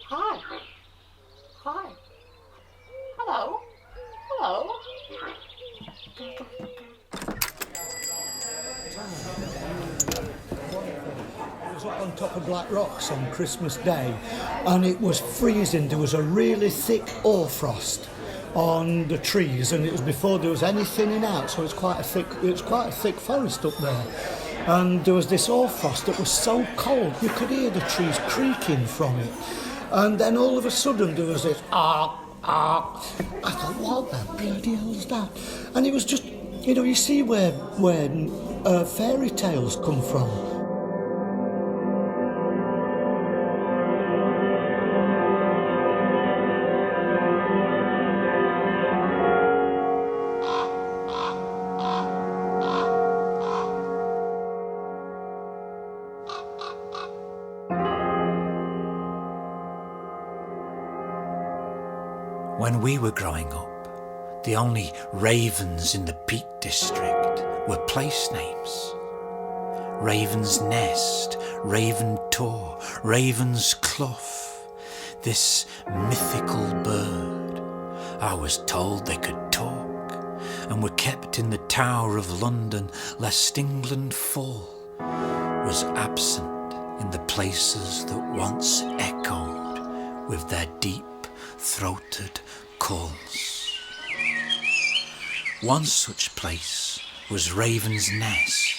Hi. Hi. Hello. Hello. It was up on top of Black Rocks on Christmas Day, and it was freezing. There was a really thick hoarfrost on the trees, and it was before there was any thinning out, so it was quite a thick forest up there. And there was this hoarfrost that was so cold you could hear the trees creaking from it. And then all of a sudden there was this I thought, what the bloody hell's that? And it was just, you see where fairy tales come from. When we were growing up, the only ravens in the Peak District were place names. Ravensnest, Raven Tor, Raven's Clough. This mythical bird, I was told they could talk, and were kept in the Tower of London lest England fall, was absent in the places that once echoed with their deep-throated calls. One such place was Ravensnest,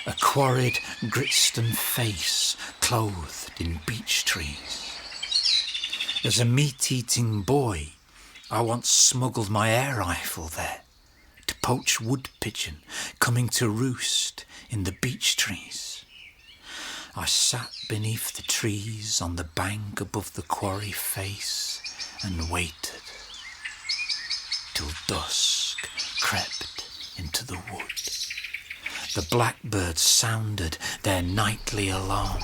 a quarried Brixton face clothed in beech trees. As a meat-eating boy, I once smuggled my air rifle there to poach wood pigeon coming to roost in the beech trees. I sat beneath the trees on the bank above the quarry face and waited till dusk crept into the wood. The blackbirds sounded their nightly alarm.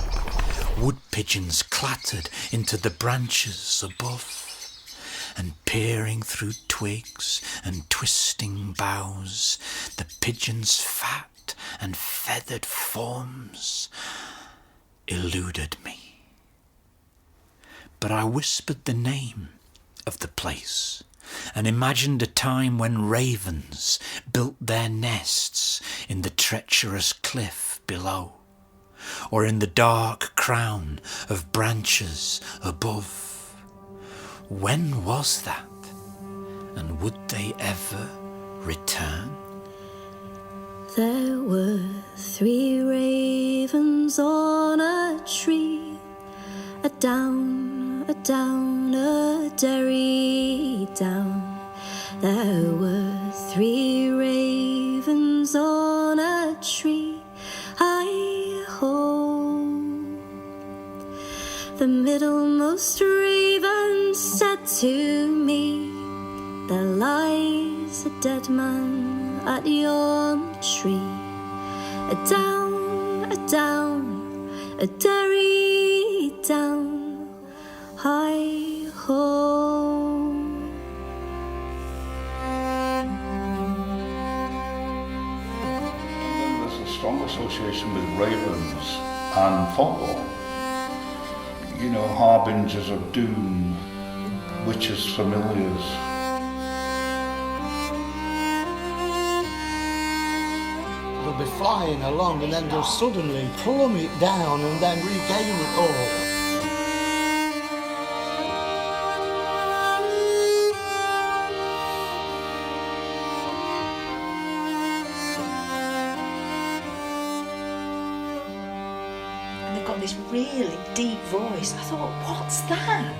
Wood pigeons clattered into the branches above, and peering through twigs and twisting boughs, the pigeons' fat and feathered forms eluded me. But I whispered the name of the place and imagined a time when ravens built their nests in the treacherous cliff below, or in the dark crown of branches above. When was that? And would they ever return? There were 3 ravens on a tree, a down, a down, a derry down. There were 3 ravens on a tree, hi-ho. The middlemost raven said to me, there lies a dead man at yon tree, a down, a down, a derry down, hi-ho. There's a strong association with ravens and folklore. Harbingers of doom, witches' familiars. They'll be flying along and then they'll suddenly plummet down and then regain it all. And they've got this really deep voice. I thought, what's that?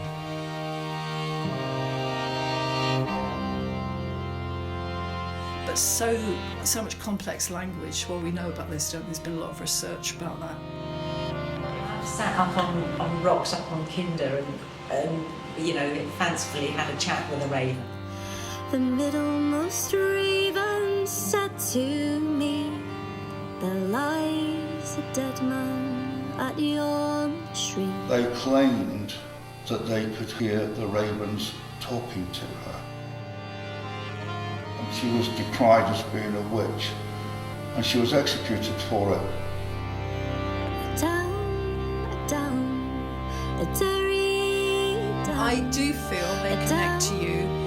But so much complex language. Well, we know about this, don't we? There's been a lot of research about that. I sat up on rocks up on Kinder and fancifully had a chat with a raven. The middlemost raven said to me, there lies a dead man at yon tree. They claimed that they could hear the ravens talking to her. And she was decried as being a witch, and she was executed for it. Down, down, I do feel they connect to you.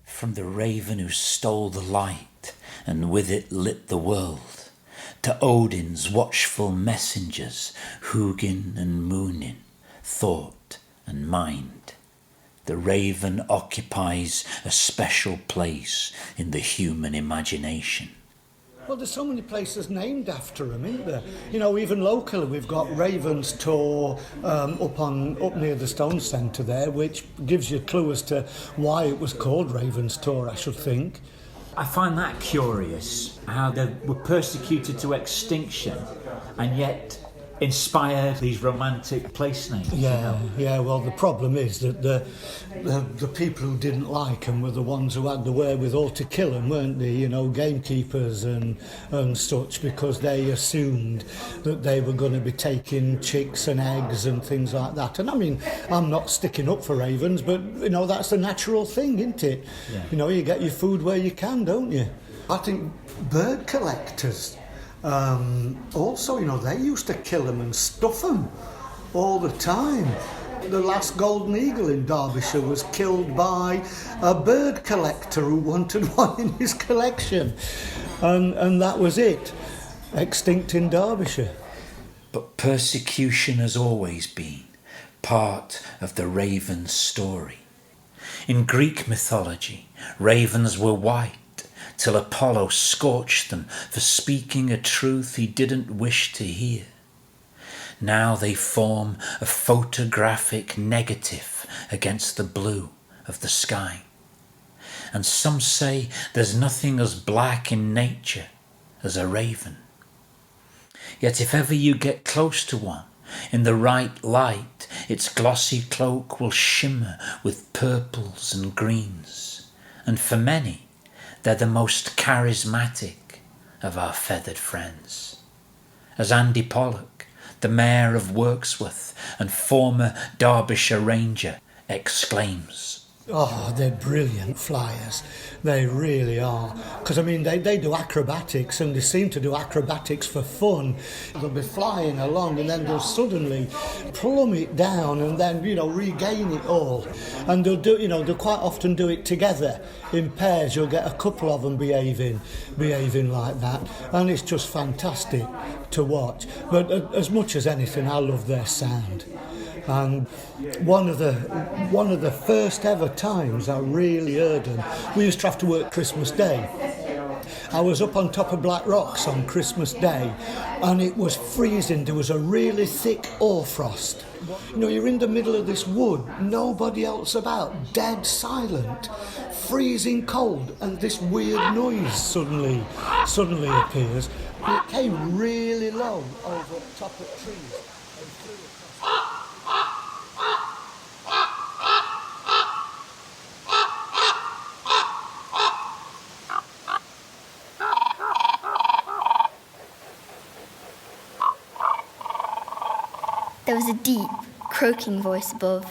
From the raven who stole the light and with it lit the world, to Odin's watchful messengers, Hugin and Munin, thought and mind, the raven occupies a special place in the human imagination. Well, there's so many places named after him, isn't there? You know, even locally, we've got Raven's Tor up near the Stone Centre there, which gives you a clue as to why it was called Raven's Tor, I should think. I find that curious, how they were persecuted to extinction and yet inspired these romantic place names. Yeah, well, the problem is that the people who didn't like them were the ones who had the wherewithal to kill them, weren't they? You know, gamekeepers and such, because they assumed that they were going to be taking chicks and eggs and things like that. And I mean, I'm not sticking up for ravens, but, you know, that's the natural thing, isn't it? Yeah. You know, you get your food where you can, don't you? I think bird collectors... also, you know, they used to kill them and stuff them all the time. The last golden eagle in Derbyshire was killed by a bird collector who wanted one in his collection. And that was it. Extinct in Derbyshire. But persecution has always been part of the raven's story. In Greek mythology, ravens were white, till Apollo scorched them for speaking a truth he didn't wish to hear. Now they form a photographic negative against the blue of the sky. And some say there's nothing as black in nature as a raven. Yet if ever you get close to one, in the right light, its glossy cloak will shimmer with purples and greens. And for many, they're the most charismatic of our feathered friends. As Andy Pollock, the Mayor of Wirksworth and former Derbyshire Ranger, exclaims, "Oh, they're brilliant flyers. They really are. Because, I mean, they do acrobatics, and they seem to do acrobatics for fun. They'll be flying along, and then they'll suddenly plummet down and then, you know, regain it all. And they'll do, you know, they'll quite often do it together in pairs. You'll get a couple of them behaving like that, and it's just fantastic to watch. But as much as anything, I love their sound. And one of the first ever times I really heard them, we used to have to work Christmas Day. I was up on top of Black Rocks on Christmas Day, and it was freezing. There was a really thick hoarfrost. You know, you're in the middle of this wood, nobody else about, dead silent, freezing cold, and this weird noise suddenly appears. It came really low over the top of trees and flew across. There was a deep, croaking voice above.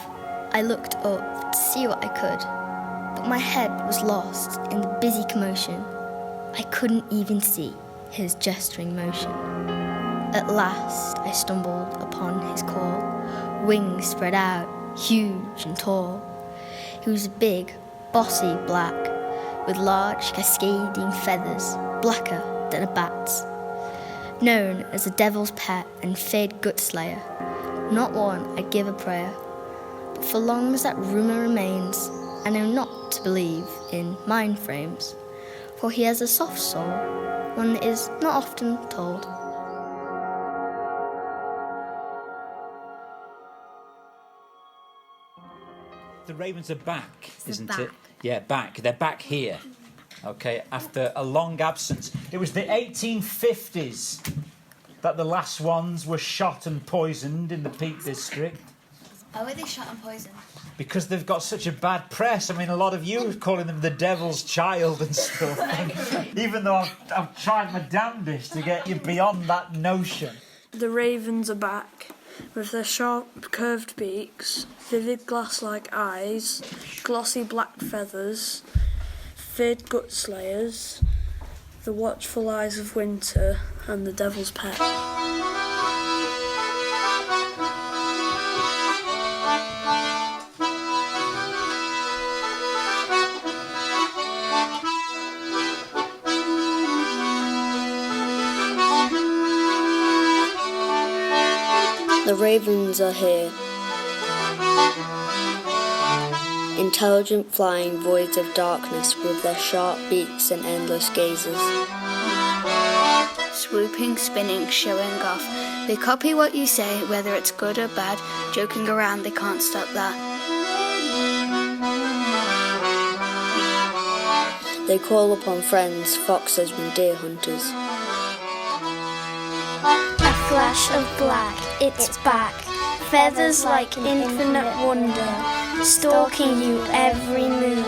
I looked up to see what I could, but my head was lost in the busy commotion. I couldn't even see his gesturing motion. At last I stumbled upon his call, wings spread out, huge and tall. He was big, bossy black, with large cascading feathers, blacker than a bat's. Known as the devil's pet and feared gut slayer, not one I'd give a prayer. But for long as that rumour remains, I know not to believe in mind frames, for he has a soft soul, one that is not often told. The ravens are back, isn't back. it? Yeah, back. They're back here. Okay, after a long absence. It was the 1850s that the last ones were shot and poisoned in the Peak District. Why were they shot and poisoned? Because they've got such a bad press. I mean, a lot of you are calling them the devil's child and stuff. Even though I've tried my damnedest to get you beyond that notion. The ravens are back, with their sharp, curved beaks, vivid glass-like eyes, glossy black feathers, feared gut slayers, the watchful eyes of winter, and the devil's pet. The ravens are here. Intelligent flying voids of darkness with their sharp beaks and endless gazes. Swooping, spinning, showing off. They copy what you say, whether it's good or bad. Joking around, they can't stop that. They call upon friends, foxes and deer hunters. A flash of black, it's back. Feathers like infinite wonder, stalking you every move.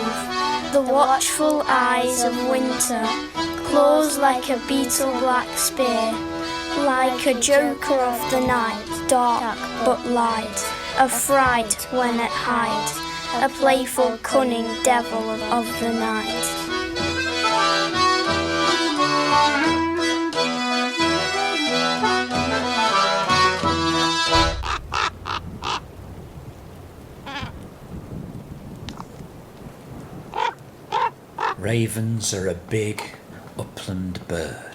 The watchful eyes of winter, claws like a beetle black spear. Like a joker of the night, dark but light. A fright when at height, a playful cunning devil of the night. Ravens are a big upland bird,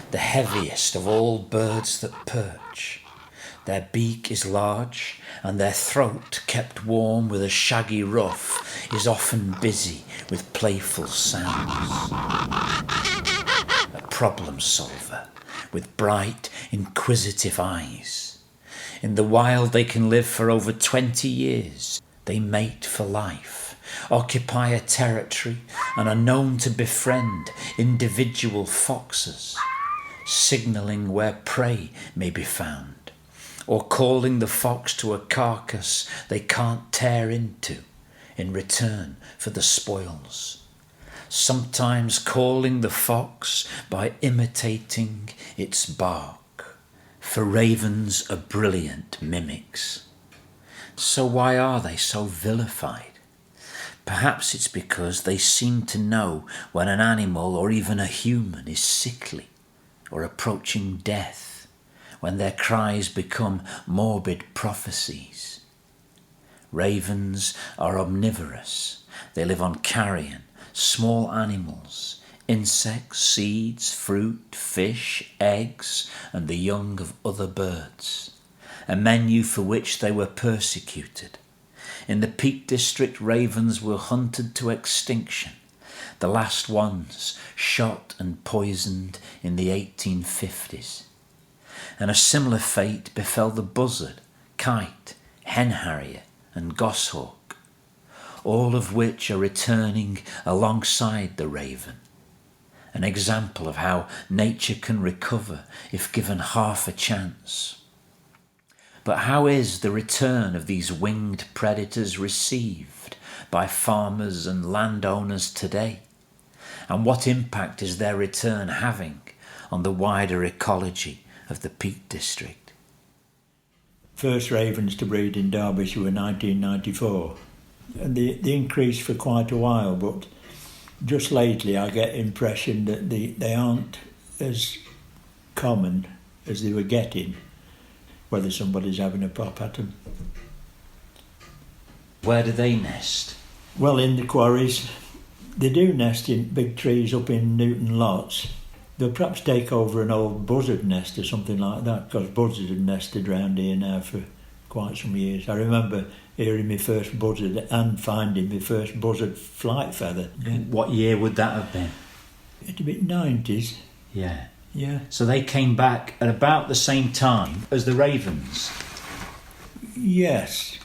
the heaviest of all birds that perch. Their beak is large, and their throat, kept warm with a shaggy ruff, is often busy with playful sounds. A problem solver with bright, inquisitive eyes. In the wild they can live for over 20 years. They mate for life, occupy a territory, and are known to befriend individual foxes, signalling where prey may be found, or calling the fox to a carcass they can't tear into in return for the spoils, sometimes calling the fox by imitating its bark, for ravens are brilliant mimics. So why are they so vilified? Perhaps it's because they seem to know when an animal or even a human is sickly or approaching death, when their cries become morbid prophecies. Ravens are omnivorous. They live on carrion, small animals, insects, seeds, fruit, fish, eggs, and the young of other birds, a menu for which they were persecuted. In the Peak District, ravens were hunted to extinction, the last ones shot and poisoned in the 1850s. And a similar fate befell the buzzard, kite, hen harrier and goshawk, all of which are returning alongside the raven, an example of how nature can recover if given half a chance. But how is the return of these winged predators received by farmers and landowners today? And what impact is their return having on the wider ecology of the Peak District? First ravens to breed in Derbyshire were 1994. And they increased for quite a while, but just lately I get the impression that they aren't as common as they were getting, whether somebody's having a pop at them. Where do they nest? Well, in the quarries. They do nest in big trees up in Newton lots. They'll perhaps take over an old buzzard nest or something like that, because buzzards have nested round here now for quite some years. I remember hearing my first buzzard and finding my first buzzard flight feather. Yeah. What year would that have been? It'd be 90s. Yeah. Yeah. So they came back at about the same time as the ravens? Yes.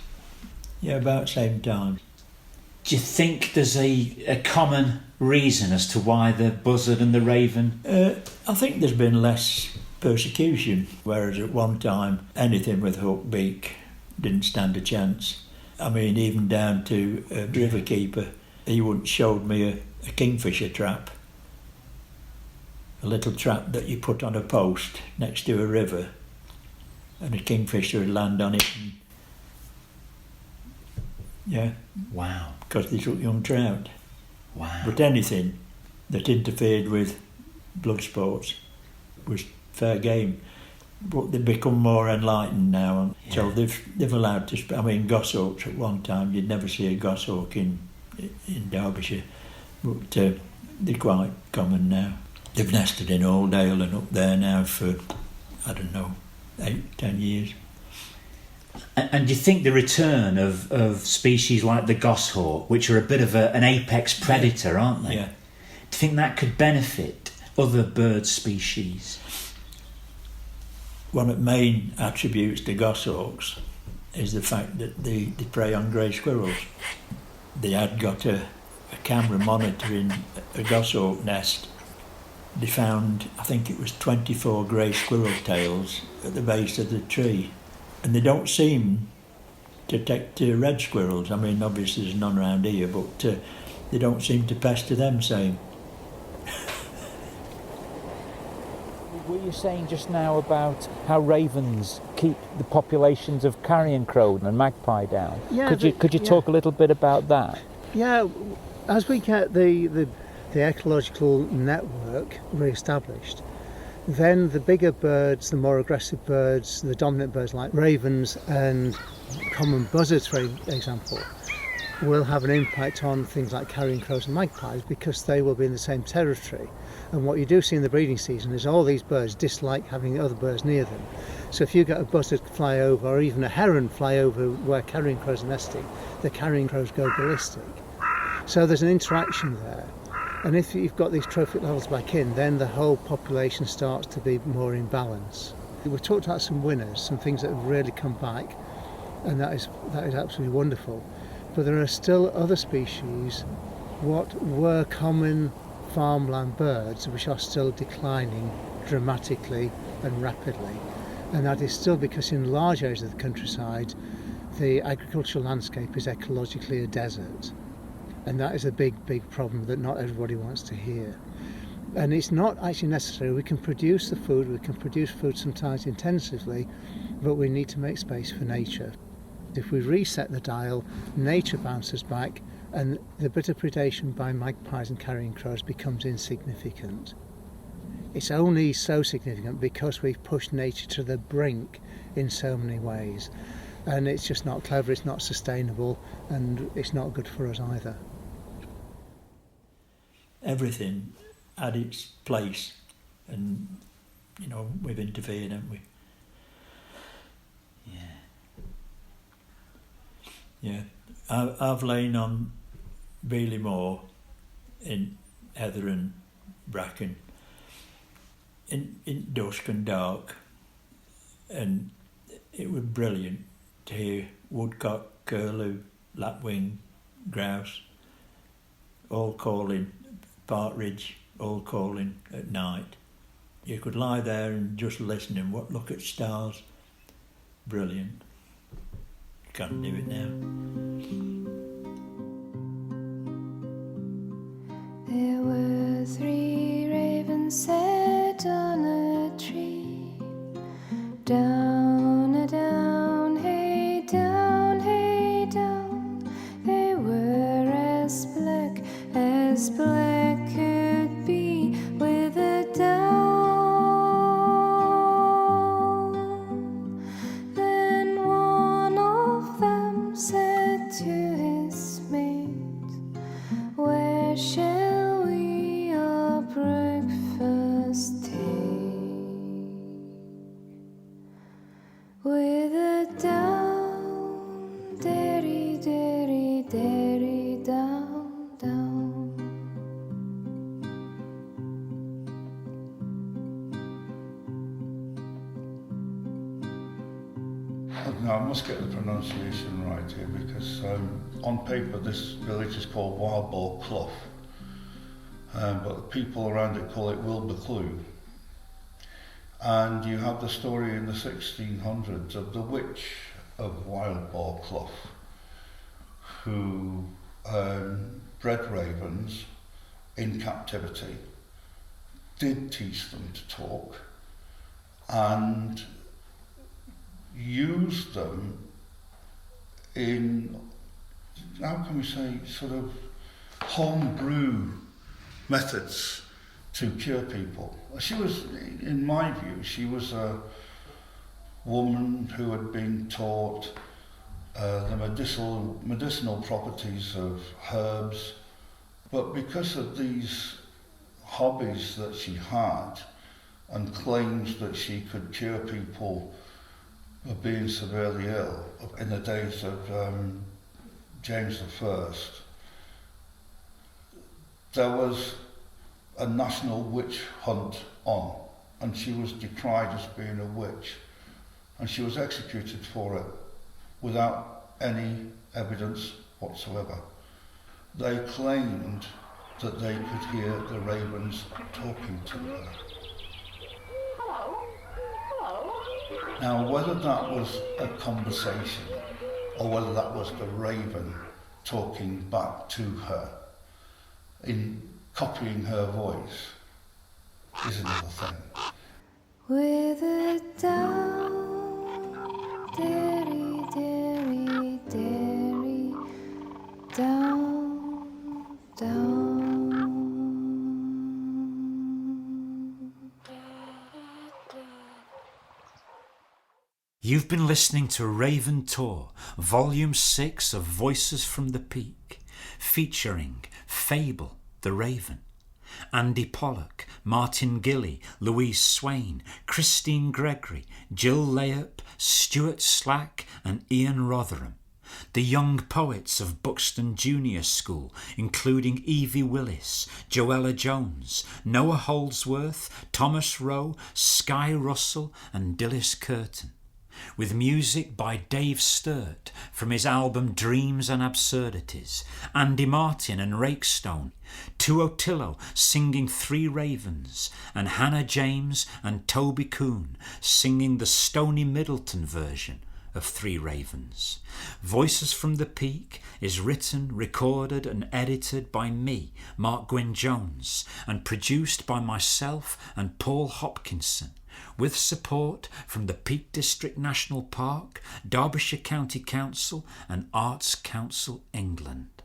Yeah, about the same time. Do you think there's a common reason as to why the buzzard and the raven? I think there's been less persecution, whereas at one time anything with hooked beak didn't stand a chance. I mean, even down to a river keeper, he once showed me a kingfisher trap. A little trap that you put on a post next to a river, and a kingfisher would land on it. And, yeah. Wow. Because they took young trout. Wow. But anything that interfered with blood sports was fair game. But they've become more enlightened now, yeah. So they've allowed to. I mean, goshawks at one time, you'd never see a goshawk in Derbyshire, but they're quite common now. They've nested in Oldale and up there now for, I don't know, 8-10 years. And do you think the return of species like the goshawk, which are a bit of an apex predator, aren't they? Yeah. Do you think that could benefit other bird species? One of the main attributes to goshawks is the fact that they prey on grey squirrels. They had got a camera monitoring a goshawk nest. They found, I think it was 24 grey squirrel tails at the base of the tree. And they don't seem to take to red squirrels. I mean, obviously there's none around here, but they don't seem to pester them same. Were you saying just now about how ravens keep the populations of carrion crow and magpie down? Yeah, could you talk a little bit about that? Yeah, as we get the ecological network re-established, then the bigger birds, the more aggressive birds, the dominant birds like ravens and common buzzards, for example, will have an impact on things like carrion crows and magpies because they will be in the same territory. And what you do see in the breeding season is all these birds dislike having other birds near them. So if you get a buzzard fly over, or even a heron fly over where carrion crows are nesting, the carrion crows go ballistic. So there's an interaction there. And if you've got these trophic levels back in, then the whole population starts to be more in balance. We've talked about some winners, some things that have really come back, and that is absolutely wonderful. But there are still other species, what were common farmland birds, which are still declining dramatically and rapidly. And that is still because in large areas of the countryside, the agricultural landscape is ecologically a desert. And that is a big, big problem that not everybody wants to hear. And it's not actually necessary. We can produce the food, we can produce food sometimes intensively, but we need to make space for nature. If we reset the dial, nature bounces back, and the bit of predation by magpies and carrion crows becomes insignificant. It's only so significant because we've pushed nature to the brink in so many ways. And it's just not clever, it's not sustainable, and it's not good for us either. Everything at its place, and you know, we've interfered, haven't we? Yeah. I've lain on Beeley Moor in heather and bracken in dusk and dark, and it was brilliant to hear woodcock, curlew, lapwing, grouse all calling, partridge all calling at night. You could lie there and just listen and look at stars. Brilliant. Can't do it now. There were 3 ravens set on a tree. Down a down, hey down, hey down. They were as black could be, with a down. Then one of them said to his mate, where shall we our breakfast take? With a down, derry, derry, derry, down, down. Now, I must get the pronunciation right here because on paper this village is called Wildboar Clough, but the people around it call it Wilbur Clough. And you have the story in the 1600s of the witch of Wildboar Clough, who bred ravens in captivity, did teach them to talk, and used them in, how can we say, sort of homebrew methods to cure people. She was, in my view, she was a woman who had been taught the medicinal properties of herbs, but because of these hobbies that she had and claims that she could cure people of being severely ill in the days of James I, there was a national witch hunt on, and she was decried as being a witch, and she was executed for it without any evidence whatsoever. They claimed that they could hear the ravens talking to her. Hello? Hello? Now, whether that was a conversation or whether that was the raven talking back to her in copying her voice is another thing. With it down, dairy, dairy, dairy, down, down. You've been listening to Raven Tour, Volume 6 of Voices from the Peak, featuring Fable the Raven, Andy Pollock, Martin Gilly, Louise Swain, Christine Gregory, Jill Layup, Stuart Slack and Ian Rotherham. The young poets of Buxton Junior School, including Evie Willis, Joella Jones, Noah Holdsworth, Thomas Rowe, Skye Russell and Dilys Curtin, with music by Dave Sturt from his album Dreams and Absurdities, Andy Martin and Rakestone, Tuotillo singing Three Ravens, and Hannah James and Toby Coon singing the Stoney Middleton version of Three Ravens. Voices from the Peak is written, recorded and edited by me, Mark Gwynne Jones, and produced by myself and Paul Hopkinson, with support from the Peak District National Park, Derbyshire County Council and Arts Council England.